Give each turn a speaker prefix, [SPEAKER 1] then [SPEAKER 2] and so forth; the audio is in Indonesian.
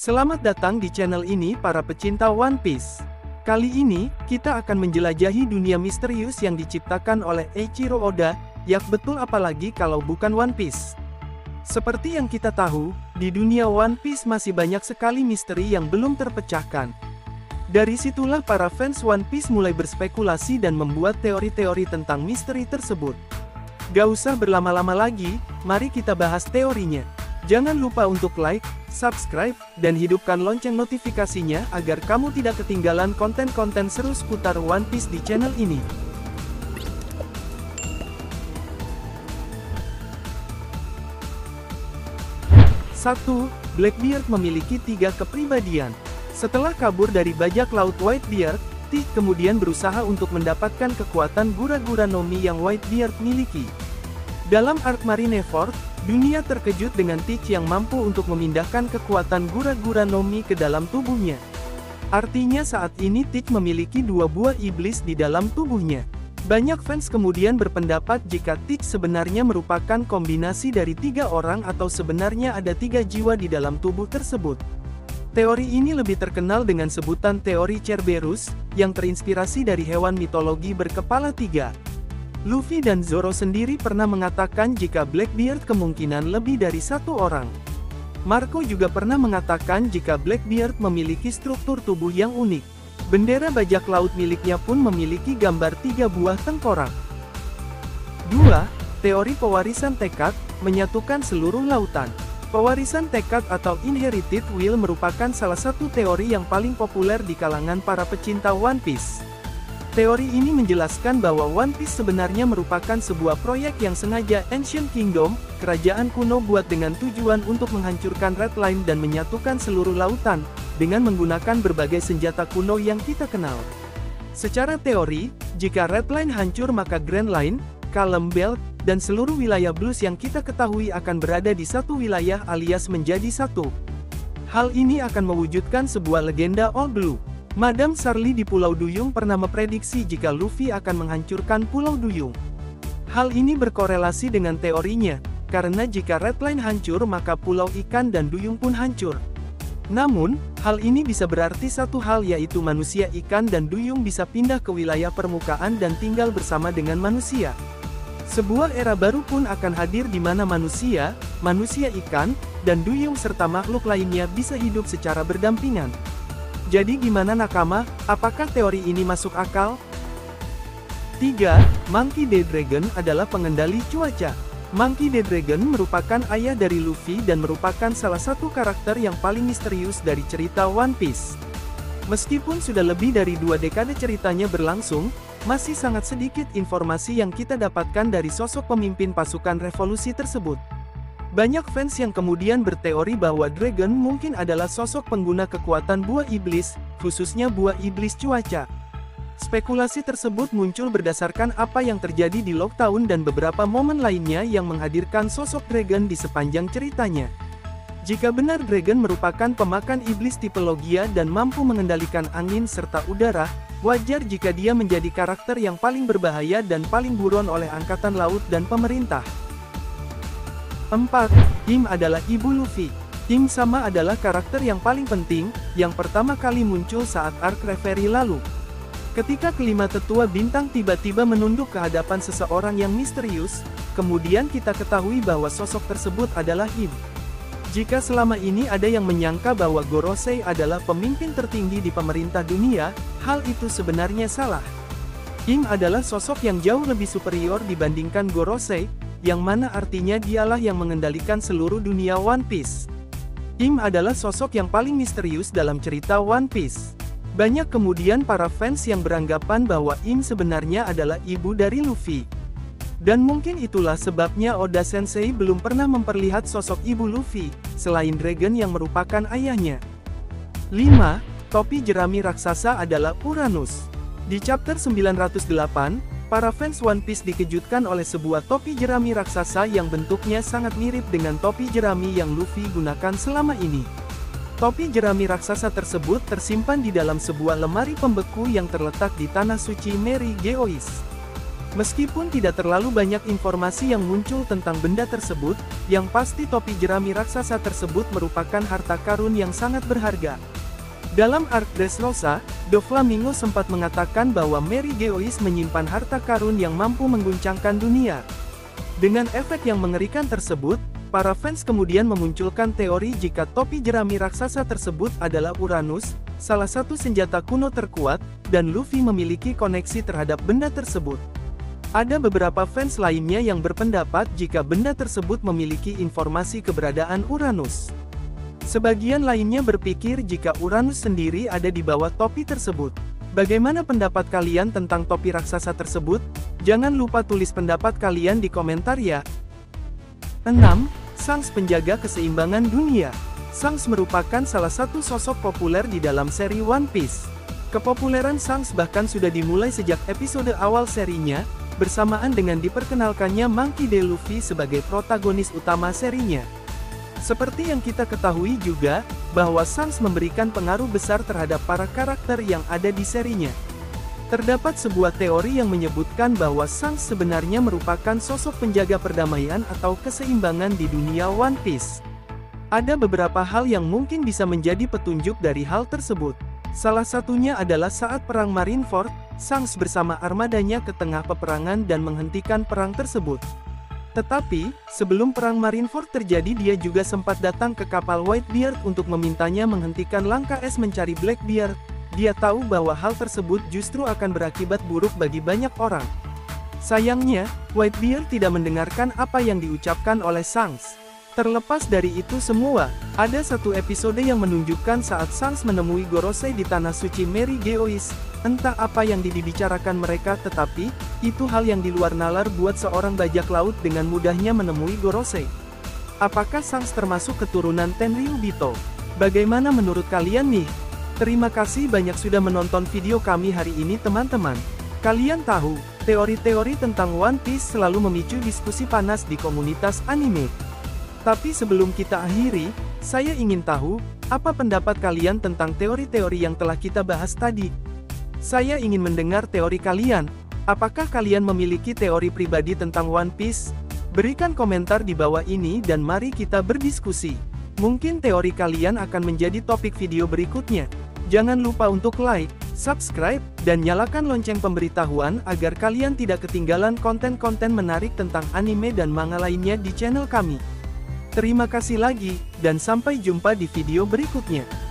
[SPEAKER 1] Selamat datang di channel ini para pecinta One Piece. Kali ini, kita akan menjelajahi dunia misterius yang diciptakan oleh Eiichiro Oda, yak betul apalagi kalau bukan One Piece. Seperti yang kita tahu, di dunia One Piece masih banyak sekali misteri yang belum terpecahkan. Dari situlah para fans One Piece mulai berspekulasi dan membuat teori-teori tentang misteri tersebut. Gak usah berlama-lama lagi, mari kita bahas teorinya. Jangan lupa untuk like, subscribe, dan hidupkan lonceng notifikasinya agar kamu tidak ketinggalan konten-konten seru seputar One Piece di channel ini. Satu, Blackbeard memiliki 3 kepribadian. Setelah kabur dari bajak laut Whitebeard, Tich kemudian berusaha untuk mendapatkan kekuatan Gura-Gura Nomi yang Whitebeard miliki. Dalam arc Marineford, dunia terkejut dengan Tich yang mampu untuk memindahkan kekuatan Gura-Gura Nomi ke dalam tubuhnya. Artinya saat ini Tich memiliki 2 buah iblis di dalam tubuhnya. Banyak fans kemudian berpendapat jika Tich sebenarnya merupakan kombinasi dari 3 orang atau sebenarnya ada 3 jiwa di dalam tubuh tersebut. Teori ini lebih terkenal dengan sebutan teori Cerberus, yang terinspirasi dari hewan mitologi berkepala 3. Luffy dan Zoro sendiri pernah mengatakan jika Blackbeard kemungkinan lebih dari 1 orang. Marco juga pernah mengatakan jika Blackbeard memiliki struktur tubuh yang unik. Bendera bajak laut miliknya pun memiliki gambar 3 buah tengkorak. 2. Teori pewarisan tekad, menyatukan seluruh lautan. Pewarisan tekad atau inherited will merupakan salah satu teori yang paling populer di kalangan para pecinta One Piece. Teori ini menjelaskan bahwa One Piece sebenarnya merupakan sebuah proyek yang sengaja Ancient Kingdom, kerajaan kuno buat dengan tujuan untuk menghancurkan Red Line dan menyatukan seluruh lautan, dengan menggunakan berbagai senjata kuno yang kita kenal. Secara teori, jika Red Line hancur maka Grand Line, Calm Belt, dan seluruh wilayah Blues yang kita ketahui akan berada di satu wilayah alias menjadi satu. Hal ini akan mewujudkan sebuah legenda All Blue. Madame Charlie di Pulau Duyung pernah memprediksi jika Luffy akan menghancurkan Pulau Duyung. Hal ini berkorelasi dengan teorinya, karena jika Red Line hancur maka Pulau Ikan dan Duyung pun hancur. Namun, hal ini bisa berarti satu hal yaitu manusia ikan dan Duyung bisa pindah ke wilayah permukaan dan tinggal bersama dengan manusia. Sebuah era baru pun akan hadir di mana manusia ikan, dan Duyung serta makhluk lainnya bisa hidup secara berdampingan. Jadi gimana nakama, apakah teori ini masuk akal? 3. Monkey D. Dragon adalah pengendali cuaca. Monkey D. Dragon merupakan ayah dari Luffy dan merupakan salah satu karakter yang paling misterius dari cerita One Piece. Meskipun sudah lebih dari 2 dekade ceritanya berlangsung, masih sangat sedikit informasi yang kita dapatkan dari sosok pemimpin pasukan revolusi tersebut. Banyak fans yang kemudian berteori bahwa Dragon mungkin adalah sosok pengguna kekuatan buah iblis, khususnya buah iblis cuaca. Spekulasi tersebut muncul berdasarkan apa yang terjadi di Lockdown dan beberapa momen lainnya yang menghadirkan sosok Dragon di sepanjang ceritanya. Jika benar Dragon merupakan pemakan iblis tipe Logia dan mampu mengendalikan angin serta udara, wajar jika dia menjadi karakter yang paling berbahaya dan paling buron oleh Angkatan Laut dan pemerintah. 4. Im adalah ibu Luffy. Im sama adalah karakter yang paling penting, yang pertama kali muncul saat arc Reverie lalu. Ketika kelima tetua bintang tiba-tiba menunduk ke hadapan seseorang yang misterius, kemudian kita ketahui bahwa sosok tersebut adalah Im. Jika selama ini ada yang menyangka bahwa Gorosei adalah pemimpin tertinggi di pemerintah dunia, hal itu sebenarnya salah. Im adalah sosok yang jauh lebih superior dibandingkan Gorosei, yang mana artinya dialah yang mengendalikan seluruh dunia One Piece. Im adalah sosok yang paling misterius dalam cerita One Piece. Banyak kemudian para fans yang beranggapan bahwa Im sebenarnya adalah ibu dari Luffy. Dan mungkin itulah sebabnya Oda Sensei belum pernah memperlihat sosok ibu Luffy, selain Dragon yang merupakan ayahnya. 5. Topi jerami raksasa adalah Uranus. Di chapter 908, para fans One Piece dikejutkan oleh sebuah topi jerami raksasa yang bentuknya sangat mirip dengan topi jerami yang Luffy gunakan selama ini. Topi jerami raksasa tersebut tersimpan di dalam sebuah lemari pembeku yang terletak di tanah suci Mary Geois. Meskipun tidak terlalu banyak informasi yang muncul tentang benda tersebut, yang pasti topi jerami raksasa tersebut merupakan harta karun yang sangat berharga. Dalam arc Dressrosa, Doflamingo sempat mengatakan bahwa Mary Geoise menyimpan harta karun yang mampu mengguncangkan dunia. Dengan efek yang mengerikan tersebut, para fans kemudian memunculkan teori jika topi jerami raksasa tersebut adalah Uranus, salah satu senjata kuno terkuat, dan Luffy memiliki koneksi terhadap benda tersebut. Ada beberapa fans lainnya yang berpendapat jika benda tersebut memiliki informasi keberadaan Uranus. Sebagian lainnya berpikir jika Uranus sendiri ada di bawah topi tersebut. Bagaimana pendapat kalian tentang topi raksasa tersebut? Jangan lupa tulis pendapat kalian di komentar ya. 6. Shanks penjaga keseimbangan dunia. Shanks merupakan salah satu sosok populer di dalam seri One Piece. Kepopuleran Shanks bahkan sudah dimulai sejak episode awal serinya, bersamaan dengan diperkenalkannya Monkey D. Luffy sebagai protagonis utama serinya. Seperti yang kita ketahui juga, bahwa Shanks memberikan pengaruh besar terhadap para karakter yang ada di serinya. Terdapat sebuah teori yang menyebutkan bahwa Shanks sebenarnya merupakan sosok penjaga perdamaian atau keseimbangan di dunia One Piece. Ada beberapa hal yang mungkin bisa menjadi petunjuk dari hal tersebut. Salah satunya adalah saat Perang Marineford, Shanks bersama armadanya ke tengah peperangan dan menghentikan perang tersebut. Tetapi, sebelum Perang Marineford terjadi dia juga sempat datang ke kapal Whitebeard untuk memintanya menghentikan langkah es mencari Blackbeard. Dia tahu bahwa hal tersebut justru akan berakibat buruk bagi banyak orang. Sayangnya, Whitebeard tidak mendengarkan apa yang diucapkan oleh Shanks. Terlepas dari itu semua, ada satu episode yang menunjukkan saat Shanks menemui Gorosei di Tanah Suci Mary Geoise. Entah apa yang dibicarakan mereka tetapi, itu hal yang di luar nalar buat seorang bajak laut dengan mudahnya menemui Gorosei. Apakah Shanks termasuk keturunan Tenryubito? Bagaimana menurut kalian nih? Terima kasih banyak sudah menonton video kami hari ini teman-teman. Kalian tahu, teori-teori tentang One Piece selalu memicu diskusi panas di komunitas anime. Tapi sebelum kita akhiri, saya ingin tahu, apa pendapat kalian tentang teori-teori yang telah kita bahas tadi? Saya ingin mendengar teori kalian. Apakah kalian memiliki teori pribadi tentang One Piece? Berikan komentar di bawah ini dan mari kita berdiskusi. Mungkin teori kalian akan menjadi topik video berikutnya. Jangan lupa untuk like, subscribe, dan nyalakan lonceng pemberitahuan agar kalian tidak ketinggalan konten-konten menarik tentang anime dan manga lainnya di channel kami. Terima kasih lagi, dan sampai jumpa di video berikutnya.